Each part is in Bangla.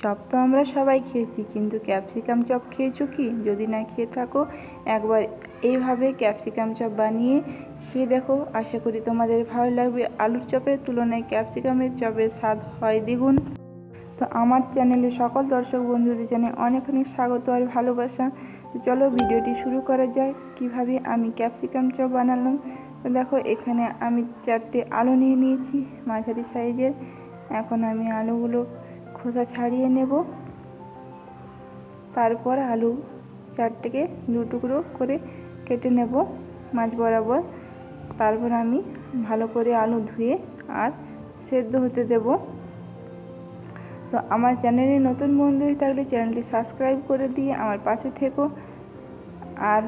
চপ তো আমরা সবাই খেয়েছি, কিন্তু ক্যাপসিকাম চপ খেয়েছো কি? যদি না খেয়ে থাকো, একবার এইভাবে ক্যাপসিকাম চপ বানিয়ে খেয়ে দেখো। আশা করি তোমাদের ভালো লাগবে। আলুর চপের তুলনায় ক্যাপসিকামের চপের স্বাদ হয় দ্বিগুণ। তো আমার চ্যানেলে সকল দর্শক বন্ধুদের জানাই অনেক অনেক স্বাগত আর ভালোবাসা। তো চলো ভিডিওটি শুরু করা যায়। কিভাবে আমি ক্যাপসিকাম চপ বানালাম। তো দেখো, এখানে আমি 4টে আলু নিয়ে নিয়েছি মাঝারি সাইজের। এখন আমি আলুগুলো খোসা ছাড়িয়ে নেব। তারপর আলু 4টেকে 2 টুকরো করে কেটে নেব মাঝ বরাবর। তারপর আমি ভালো করে আলু ধুয়ে আর সেদ্ধ হতে দেব। তো আমার চ্যানেলে নতুন বন্ধু হয়ে থাকলে চ্যানেলটি সাবস্ক্রাইব করে দিয়ে আমার পাশে থেকো, আর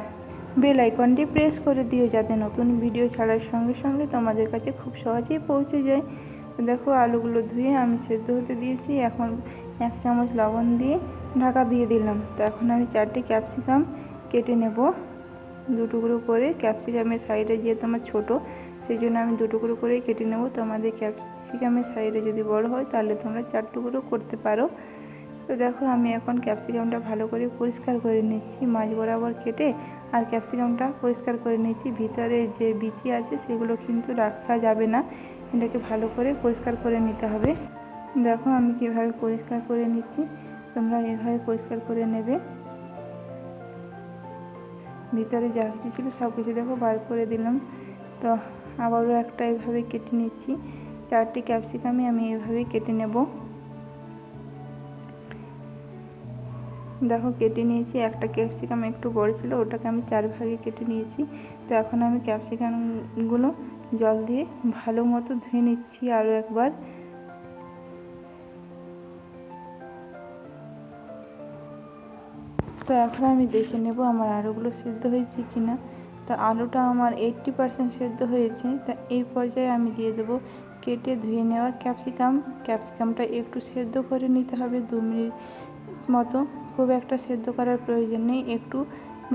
বেল আইকনটি প্রেস করে দিও, যাতে নতুন ভিডিও ছাড়ার সঙ্গে সঙ্গে তোমাদের কাছে খুব সহজেই পৌঁছে যায়। তো দেখো, আলুগুলো ধুয়ে আমি সেদ্ধ হতে দিয়েছি। এখন 1 চামচ লবণ দিয়ে ঢাকা দিয়ে দিলাম। তো এখন আমি 4টে ক্যাপসিকাম কেটে নেব 2 টুকরো করে। ক্যাপসিকামের সাইডে যেহেতু আমার ছোটো, সেই জন্য আমি 2 টুকরো করে কেটে নেব। তোমাদের ক্যাপসিকামের সাইডে যদি বড় হয় তাহলে তোমরা 4 টুকরো করতে পারো। তো দেখো, আমি এখন ক্যাপসিকামটা ভালো করে পরিষ্কার করে নিচ্ছি মাঝ বরাবর কেটে। আর ক্যাপসিকামটা পরিষ্কার করে নিচ্ছি, ভিতরে যে বিচি আছে সেগুলো কিন্তু রাখা যাবে না। এটাকে ভালো করে পরিষ্কার করে নিতে হবে। দেখো আমি কীভাবে পরিষ্কার করে নিচ্ছি, তোমরা এভাবে পরিষ্কার করে নেবে। ভিতরে যা কিছু ছিল সব কিছু দেখো বার করে দিলাম। তো আবারও একটা এভাবে কেটে নিচ্ছি। 4টি ক্যাপসিকামই আমি এভাবে কেটে নেব। দেখো কেটে নিয়েছি। একটা ক্যাপসিকাম একটু বড় ছিল, ওটাকে আমি 4 ভাগে কেটে নিয়েছি। তো এখন আমি ক্যাপসিকামগুলো জল দিয়ে ভালো মতো ধুয়ে নিচ্ছি আরও একবার। তো এখন আমি দেখে নেব আমার আলুগুলো সেদ্ধ হয়েছে কিনা। তো আলুটা আমার 80% সেদ্ধ হয়েছে। তা এই পর্যায়ে আমি দিয়ে দেবো কেটে ধুয়ে নেওয়া ক্যাপসিকামটা একটু সেদ্ধ করে নিতে হবে 2 মিনিট মতো। খুব একটা সেদ্ধ করার প্রয়োজন নেই, একটু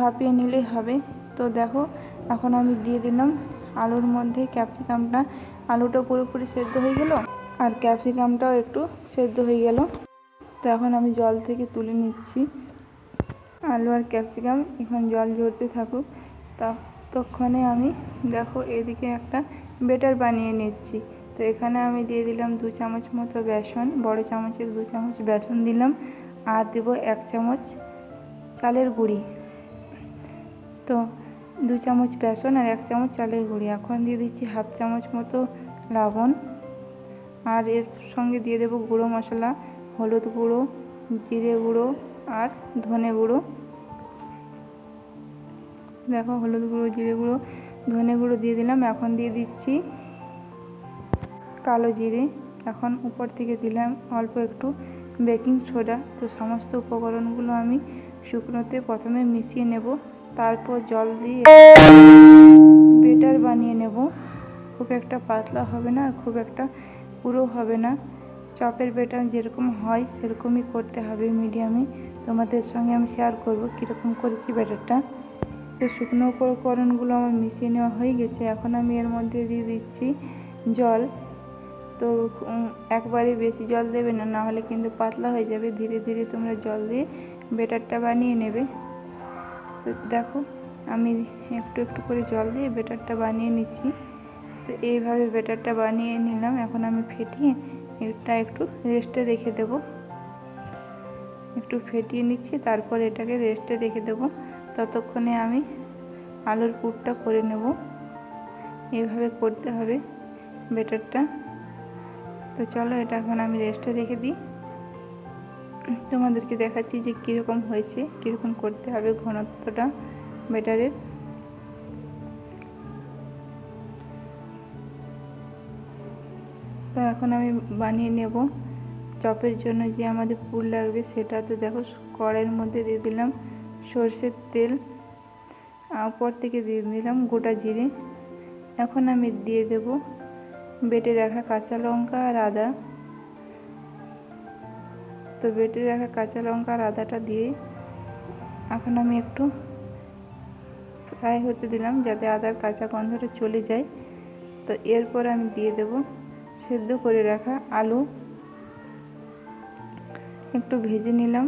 ভাপিয়ে নিলেই হবে। তো দেখো, এখন আমি দিয়ে দিলাম আলুর মধ্যে ক্যাপসিকামটা। আলুটা পুরোপুরি সেদ্ধ হয়ে গেল আর ক্যাপসিকামটাও একটু সেদ্ধ হয়ে গেল। তো এখন আমি জল থেকে তুলে নিচ্ছি আলু আর ক্যাপসিকাম। এখন জল ঝরতে থাকুক। ততক্ষণে আমি দেখো এদিকে একটা ব্যাটার বানিয়ে নিচ্ছি। তো এখানে আমি দিয়ে দিলাম 2 চামচ মতো বেসন, বড় চামচের 2 চামচ বেসন দিলাম। আর দেবো 1 চামচ চালের গুঁড়ি। তো 2 চামচ বেসন আর 1 চামচ চালের গুঁড়ি। এখন দিয়ে দিচ্ছি 1/2 চামচ মতো লবণ। আর এর সঙ্গে দিয়ে দেবো গুঁড়ো মশলা, হলুদ গুঁড়ো, জিরে গুঁড়ো আর ধনে গুঁড়ো। দেখো হলুদ গুঁড়ো, জিরে গুঁড়ো, ধনে গুঁড়ো দিয়ে দিলাম। এখন দিয়ে দিচ্ছি কালো জিরে। এখন উপর থেকে দিলাম অল্প একটু বেকিং সোডা। তো সমস্ত উপকরণগুলো আমি শুকনোতে প্রথমে মিশিয়ে নেব, তারপর জল দিয়ে ব্যাটার বানিয়ে নেব। খুব একটা পাতলা হবে না আর খুব একটা পুরো হবে না। চপের ব্যাটার যেরকম হয় সেরকমই করতে হবে, মিডিয়ামে। তোমাদের সঙ্গে আমি শেয়ার করব কীরকম করেছি ব্যাটারটা। তো শুকনো উপকরণগুলো আমার মিশিয়ে নেওয়া হয়ে গেছে। এখন আমি এর মধ্যে দিয়ে দিচ্ছি জল। তো একবারে বেশি জল দেবে না, না হলে কিন্তু পাতলা হয়ে যাবে। ধীরে ধীরে তোমরা জল দিয়ে ব্যাটারটা বানিয়ে নেবে। তো দেখো, আমি একটু একটু করে জল দিয়ে ব্যাটারটা বানিয়ে নিচ্ছি। তো এইভাবে ব্যাটারটা বানিয়ে নিলাম। এখন আমি ফেটিয়ে এটা একটু রেস্টে রেখে দেব। একটু ফেটিয়ে নিচ্ছি, তারপর এটাকে রেস্টে রেখে দেব। ততক্ষণে আমি আলুর পুরটা করে নেব। এইভাবে করতে হবে ব্যাটারটা। তো চলো, এটা এখন আমি রেস্টে রেখে দিই। তোমাদেরকে দেখাচ্ছি যে কীরকম হয়েছে, কীরকম করতে হবে ঘনত্বটা ব্যাটারের। তো এখন আমি বানিয়ে নেব চপের জন্য যে আমাদের পুর লাগবে সেটা। তো দেখো, কড়াইয়ের মধ্যে দিয়ে দিলাম সরষের তেল, উপর থেকে দিয়ে দিলাম গোটা জিরে। এখন আমি দিয়ে দেব বেটে রাখা কাঁচা লঙ্কা আর আদা। তো বেটে রাখা কাঁচা লঙ্কা আর আদাটা দিয়ে এখন আমি একটু ফ্রাই হতে দিলাম, যাতে আদার কাঁচা গন্ধটা চলে যায়। তো এরপর আমি দিয়ে দেব সেদ্ধ করে রাখা আলু। একটু ভেজে নিলাম।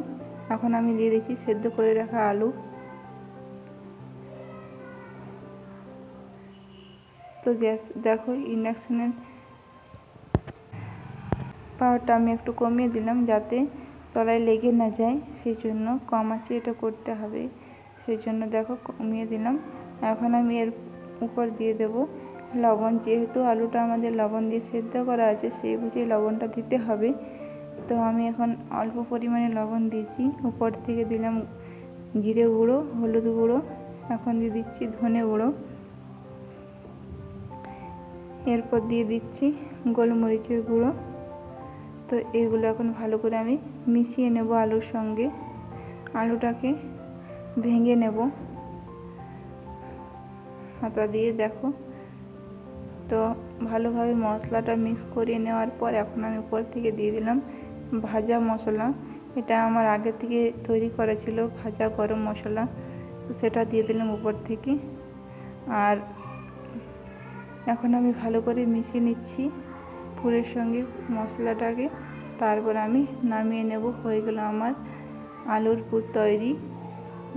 এখন আমি দিয়ে দিচ্ছি সেদ্ধ করে রাখা আলু। তো গ্যাস দেখো, ইন্ডাকশানের পাওয়ারটা আমি একটু কমিয়ে দিলাম যাতে তলায় লেগে না যায়, সেই জন্য কম আঁচে এটা করতে হবে, সেই জন্য দেখো কমিয়ে দিলাম। এখন আমি এর উপর দিয়ে দেব লবণ। যেহেতু আলুটা আমাদের লবণ দিয়ে সেদ্ধ করা আছে, সেই বুঝে লবণটা দিতে হবে। তো আমি এখন অল্প পরিমাণে লবণ দিয়েছি। উপর থেকে দিলাম জিরে গুঁড়ো, হলুদ গুঁড়ো, এখন দিয়ে দিচ্ছি ধনে গুঁড়ো, এরপর দিয়ে দিচ্ছি গোলমরিচের গুঁড়ো। তো এইগুলো এখন ভালো করে আমি মিশিয়ে নেব আলুর সঙ্গে। আলুটাকে ভেঙে নেব হাতা দিয়ে, দেখো। তো ভালোভাবে মশলাটা মিক্স করিয়ে নেওয়ার পর এখন আমি উপর থেকে দিয়ে দিলাম ভাজা মশলা। এটা আমার আগে থেকে তৈরি করা ছিল, ভাজা গরম মশলা। তো সেটা দিয়ে দিলাম উপর থেকে। আর এখন আমি ভালো করে মিশিয়ে নিচ্ছি পুরের সঙ্গে মশলাটাকে। তারপর আমি নামিয়ে নেব। হয়ে গেল আমার আলুর পুর তৈরি।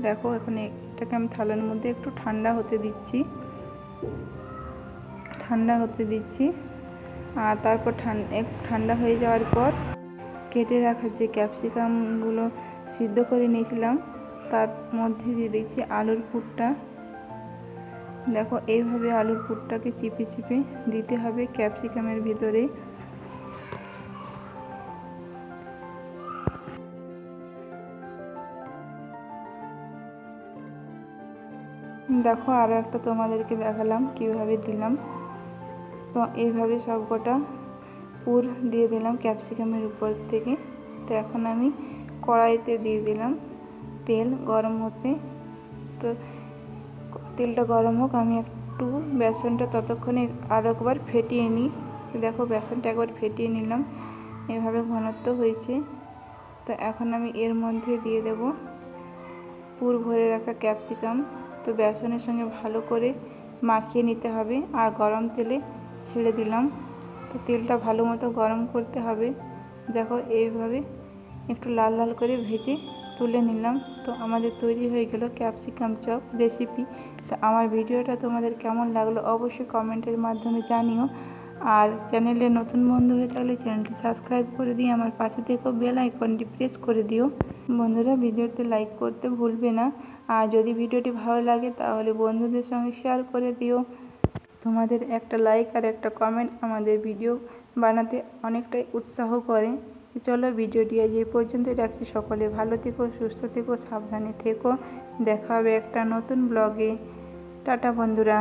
দেখো, এখন এটাকে আমি থালার মধ্যে একটু ঠান্ডা হতে দিচ্ছি। আর তারপর ঠান্ডা হয়ে যাওয়ার পর কেটে রাখা যে ক্যাপসিকামগুলো সিদ্ধ করে নিয়েছিলাম তার মধ্যে দিয়ে দিচ্ছি আলুর পুরটা। দেখো, এইভাবে আলুর পুরটাকে চিপে চিপে দিতে হবে ক্যাপসিকামের ভিতরে। দেখো, আরও একটা তোমাদেরকে দেখালাম কিভাবে দিলাম। তো এইভাবে সবকটা পুর দিয়ে দিলাম ক্যাপসিকামের উপর থেকে। তো এখন আমি কড়াইতে দিয়ে দিলাম তেল গরম হতে। তো তেলটা গরম হোক, আমি একটু বেসনটা ততক্ষণে আরও একবার ফেটিয়ে নিই। দেখো, বেসনটা একবার ফেটিয়ে নিলাম, এভাবে ঘনত্ব হয়েছে। তো এখন আমি এর মধ্যে দিয়ে দেব পুর ভরে রাখা ক্যাপসিকাম। তো বেসনের সঙ্গে ভালো করে মাখিয়ে নিতে হবে আর গরম তেলে ছেড়ে দিলাম। তো তেলটা ভালো মতো গরম করতে হবে। দেখো, এইভাবে একটু লাল লাল করে ভেজে তুলে নিলাম। তো আমাদের তৈরি হয়ে গেল ক্যাপসিকাম চপ রেসিপি। তো আমার ভিডিওটা তোমাদের কেমন লাগলো অবশ্যই কমেন্টের মাধ্যমে জানিও। আর চ্যানেলে নতুন বন্ধু হয়ে থাকলে চ্যানেলটি সাবস্ক্রাইব করে দিয়ে আমার পাশে থেকে বেল আইকনটি প্রেস করে দিও। বন্ধুরা, ভিডিওটি লাইক করতে ভুলবে না। আর যদি ভিডিওটি ভালো লাগে তাহলে বন্ধুদের সঙ্গে শেয়ার করে দিও। তোমাদের একটা লাইক আর একটা কমেন্ট আমাদের ভিডিও বানাতে অনেকটাই উৎসাহ করে। চলো, ভিডিওটি আজ এই পর্যন্তই রাখছি। সকলে ভালো থেকো, সুস্থ থেকো, সাবধানে থেকো। দেখা হবে একটা নতুন ব্লগে। টাটা বন্ধুরা।